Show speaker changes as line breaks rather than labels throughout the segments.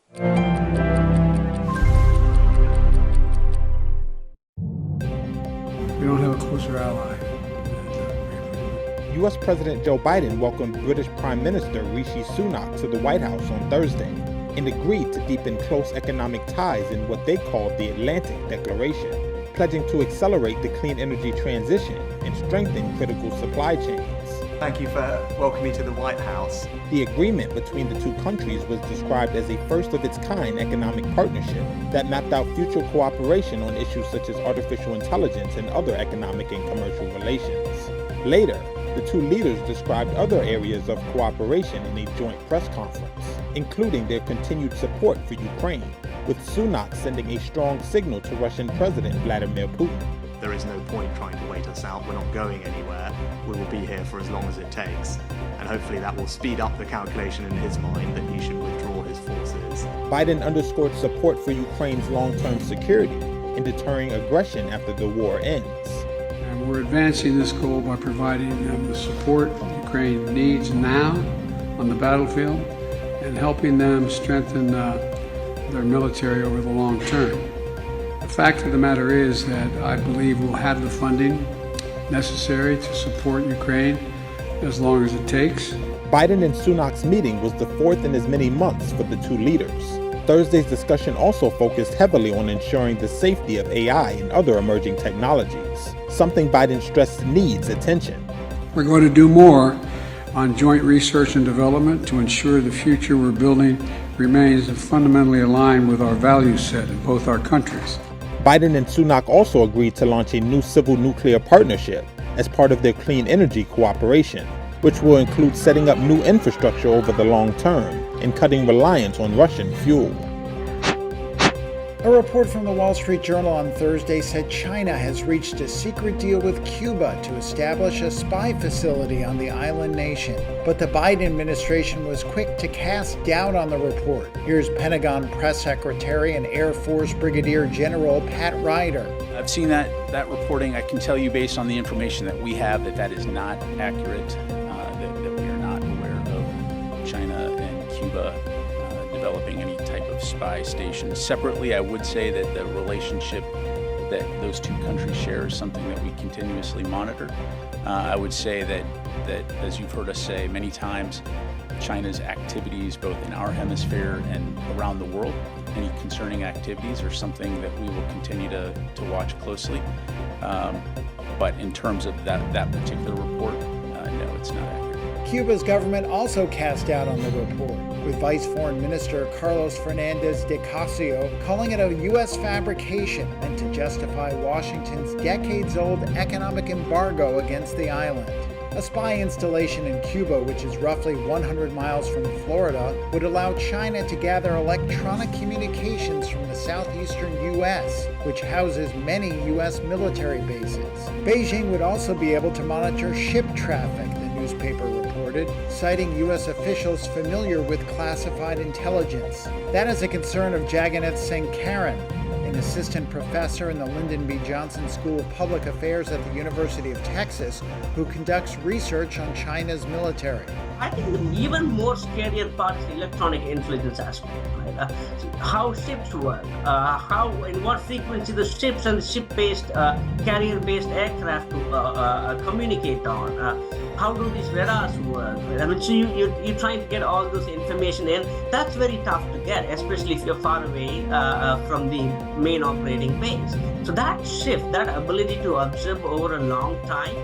We don't have a closer ally.
U.S. President Joe Biden welcomed British Prime Minister Rishi Sunak to the White House on Thursday and agreed to deepen close economic ties in what they called the Atlantic Declaration, pledging to accelerate the clean energy transition and strengthen critical supply chains.
Thank you for welcoming me to the White House.
The agreement between the two countries was described as a first-of-its-kind economic partnership that mapped out future cooperation on issues such as artificial intelligence and other economic and commercial relations. Later, the two leaders described other areas of cooperation in a joint press conference, including their continued support for Ukraine, with Sunak sending a strong signal to Russian President Vladimir Putin.
There is no point trying to wait us out. We're not going anywhere. We will be here for as long as it takes. And hopefully that will speed up the calculation in his mind that he should withdraw his forces.
Biden underscored support for Ukraine's long-term security and deterring aggression after the war ends.
And we're advancing this goal by providing them the support Ukraine needs now on the battlefield and helping them strengthen their military over the long term. The fact of the matter is that I believe we'll have the funding necessary to support Ukraine as long as it takes.
Biden and Sunak's meeting was the fourth in as many months for the two leaders. Thursday's discussion also focused heavily on ensuring the safety of AI and other emerging technologies, something Biden stressed needs attention.
We're going to do more on joint research and development to ensure the future we're building remains fundamentally aligned with our value set in both our countries.
Biden and Sunak also agreed to launch a new civil nuclear partnership as part of their clean energy cooperation, which will include setting up new infrastructure over the long term and cutting reliance on Russian fuel.
A report from the Wall Street Journal on Thursday said China has reached a secret deal with Cuba to establish a spy facility on the island nation. But the Biden administration was quick to cast doubt on the report. Here's Pentagon Press Secretary and Air Force Brigadier General Pat Ryder.
I've seen that reporting. I can tell you based on the information that we have that is not accurate, that we are not aware of China and Cuba developing any type of spy station. Separately, I would say that the relationship that those two countries share is something that we continuously monitor. I would say that as you've heard us say many times, China's activities both in our hemisphere and around the world, any concerning activities are something that we will continue to watch closely. But in terms of that particular report, no, it's not accurate.
Cuba's government also cast doubt on the report, with Vice Foreign Minister Carlos Fernandez de Casio calling it a U.S. fabrication meant to justify Washington's decades-old economic embargo against the island. A spy installation in Cuba, which is roughly 100 miles from Florida, would allow China to gather electronic communications from the southeastern U.S., which houses many U.S. military bases. Beijing would also be able to monitor ship traffic, the newspaper reported, citing U.S. officials familiar with classified intelligence. That is a concern of Jagannath Singh Karan, an assistant professor in the Lyndon B. Johnson School of Public Affairs at the University of Texas, who conducts research on China's military.
I think the even more scarier part is the electronic intelligence aspect, right? How ships work, in what frequency the ships and the ship-based, carrier-based aircraft communicate on. How do these radars work? Right? I mean, so you're trying to get all this information in. That's very tough to get, especially if you're far away from the main operating base. So that shift, that ability to observe over a long time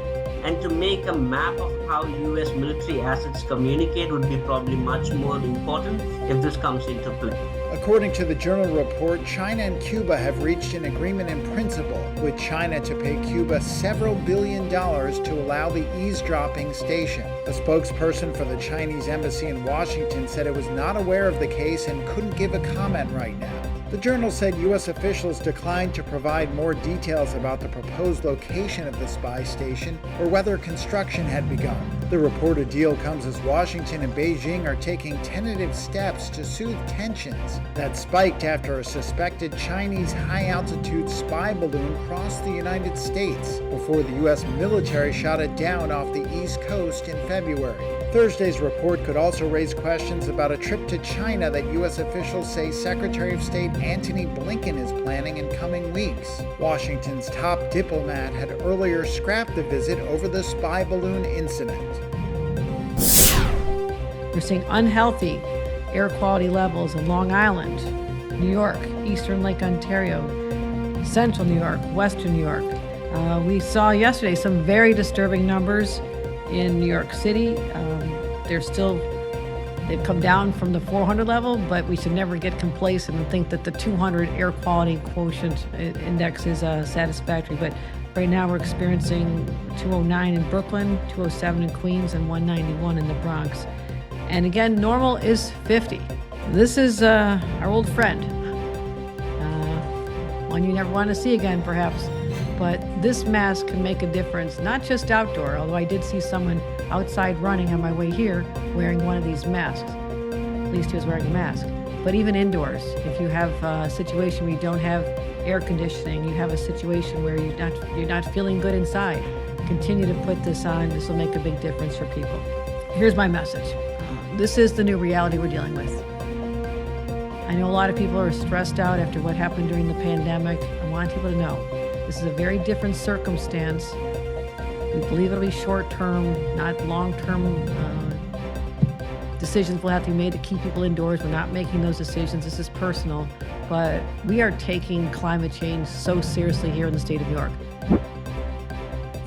and to make a map of how U.S. military assets communicate would be probably much more important if this comes into play.
According to the Journal report, China and Cuba have reached an agreement in principle, with China to pay Cuba several $1 billion to allow the eavesdropping station. A spokesperson for the Chinese embassy in Washington said it was not aware of the case and couldn't give a comment right now. The Journal said U.S. officials declined to provide more details about the proposed location of the spy station or whether construction had begun. The reported deal comes as Washington and Beijing are taking tentative steps to soothe tensions that spiked after a suspected Chinese high-altitude spy balloon crossed the United States before the U.S. military shot it down off the East Coast in February. Thursday's report could also raise questions about a trip to China that U.S. officials say Secretary of State Antony Blinken is planning in coming weeks. Washington's top diplomat had earlier scrapped the visit over the spy balloon incident.
We're seeing unhealthy air quality levels in Long Island, New York, Eastern Lake Ontario, Central New York, Western New York. We saw yesterday some very disturbing numbers in New York City. They've come down from the 400 level, but we should never get complacent and think that the 200 air quality quotient index is satisfactory. But right now we're experiencing 209 in Brooklyn, 207 in Queens, and 191 in the Bronx. And again, normal is 50. This is our old friend, one you never want to see again, perhaps. But this mask can make a difference, not just outdoor, although I did see someone outside running on my way here wearing one of these masks. At least he was wearing a mask. But even indoors, if you have a situation where you don't have air conditioning, you have a situation where you're not feeling good inside, continue to put this on. This will make a big difference for people. Here's my message. This is the new reality we're dealing with. I know a lot of people are stressed out after what happened during the pandemic. I want people to know this is a very different circumstance. We believe it'll be short-term, not long-term decisions will have to be made to keep people indoors. We're not making those decisions. This is personal. But we are taking climate change so seriously here in the state of New York.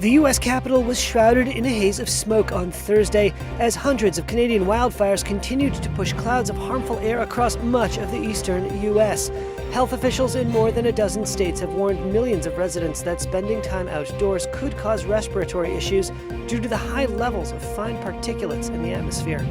The U.S. Capitol was shrouded in a haze of smoke on Thursday as hundreds of Canadian wildfires continued to push clouds of harmful air across much of the eastern U.S. Health officials in more than a dozen states have warned millions of residents that spending time outdoors could cause respiratory issues due to the high levels of fine particulates in the atmosphere.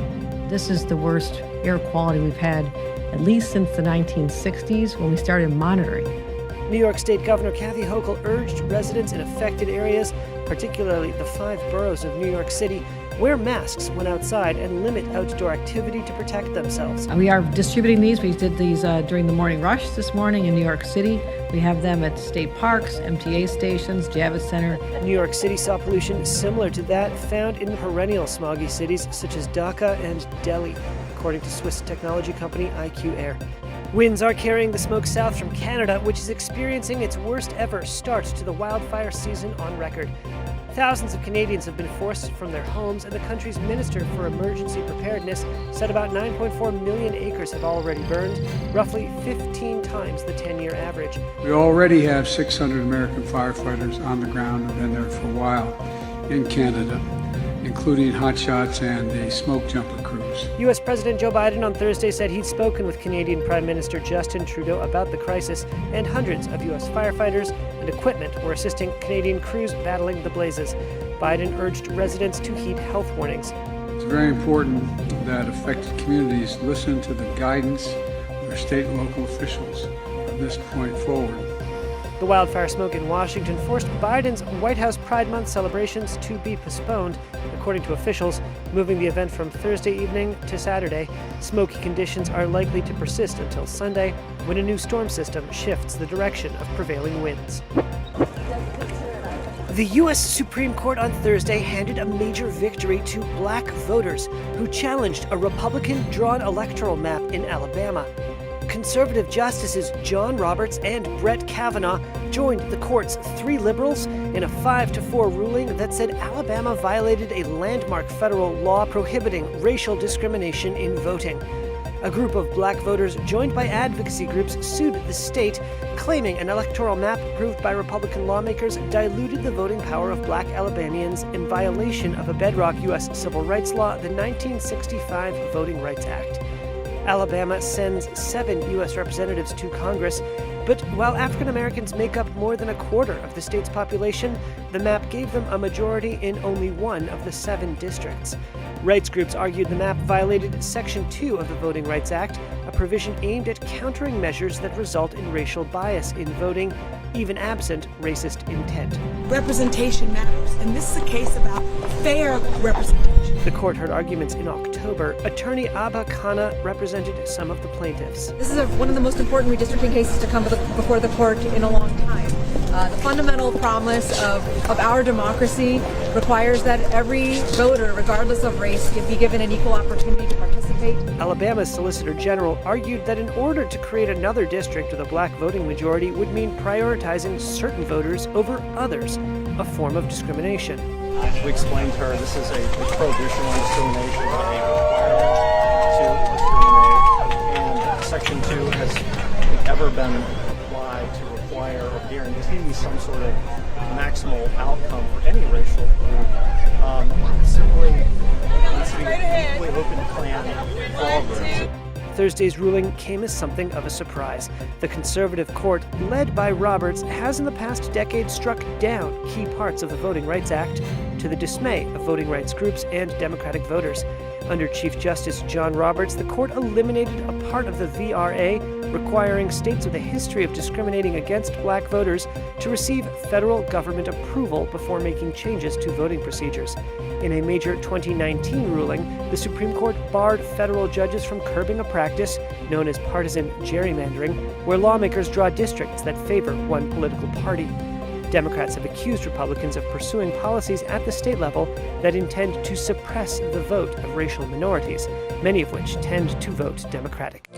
This is the worst air quality we've had at least since the 1960s when we started monitoring.
New York State Governor Kathy Hochul urged residents in affected areas, particularly the 5 boroughs of New York City, wear masks when outside and limit outdoor activity to protect themselves.
We are distributing these. We did these during the morning rush this morning in New York City. We have them at state parks, MTA stations, Javits Center.
New York City saw pollution similar to that found in perennial smoggy cities such as Dhaka and Delhi, according to Swiss technology company IQ Air. Winds are carrying the smoke south from Canada, which is experiencing its worst ever start to the wildfire season on record. Thousands of Canadians have been forced from their homes, and the country's Minister for Emergency Preparedness said about 9.4 million acres have already burned, roughly 15 times the 10-year average.
We already have 600 American firefighters on the ground and been there for a while in Canada, including hotshots and the smoke jumper crews.
U.S. President Joe Biden on Thursday said he'd spoken with Canadian Prime Minister Justin Trudeau about the crisis, and hundreds of U.S. firefighters and equipment were assisting Canadian crews battling the blazes. Biden urged residents to heed health warnings.
It's very important that affected communities listen to the guidance of their state and local officials from this point forward.
The wildfire smoke in Washington forced Biden's White House Pride Month celebrations to be postponed, according to officials, moving the event from Thursday evening to Saturday. Smoky conditions are likely to persist until Sunday, when a new storm system shifts the direction of prevailing winds. The U.S. Supreme Court on Thursday handed a major victory to black voters who challenged a Republican-drawn electoral map in Alabama. Conservative Justices John Roberts and Brett Kavanaugh joined the court's 3 liberals in a 5-4 ruling that said Alabama violated a landmark federal law prohibiting racial discrimination in voting. A group of black voters joined by advocacy groups sued the state, claiming an electoral map approved by Republican lawmakers diluted the voting power of black Alabamians in violation of a bedrock U.S. civil rights law, the 1965 Voting Rights Act. Alabama sends 7 U.S. representatives to Congress, but while African Americans make up more than a quarter of the state's population, the map gave them a majority in only 1 of the 7 districts. Rights groups argued the map violated Section 2 of the Voting Rights Act, a provision aimed at countering measures that result in racial bias in voting, even absent racist intent.
Representation matters, and this is a case about fair representation.
The court heard arguments in October. Attorney Abba Khanna represented some of the plaintiffs.
This is one of the most important redistricting cases to come before the court in a long time. The fundamental promise of our democracy requires that every voter, regardless of race, be given an equal opportunity to participate.
Alabama's Solicitor General argued that in order to create another district with a black voting majority would mean prioritizing certain voters over others, a form of discrimination.
We explained to her this is a prohibition on discrimination, a requirement to discriminate, and Section 2 has never been applied to require or guarantee some sort of maximal outcome for any racial group. Simply needs to be equally open plan for all groups.
Thursday's ruling came as something of a surprise. The conservative court, led by Roberts, has in the past decade struck down key parts of the Voting Rights Act, to the dismay of voting rights groups and Democratic voters. Under Chief Justice John Roberts, the court eliminated a part of the VRA requiring states with a history of discriminating against black voters to receive federal government approval before making changes to voting procedures. In a major 2019 ruling, the Supreme Court barred federal judges from curbing a practice known as partisan gerrymandering, where lawmakers draw districts that favor one political party. Democrats have accused Republicans of pursuing policies at the state level that intend to suppress the vote of racial minorities, many of which tend to vote Democratic.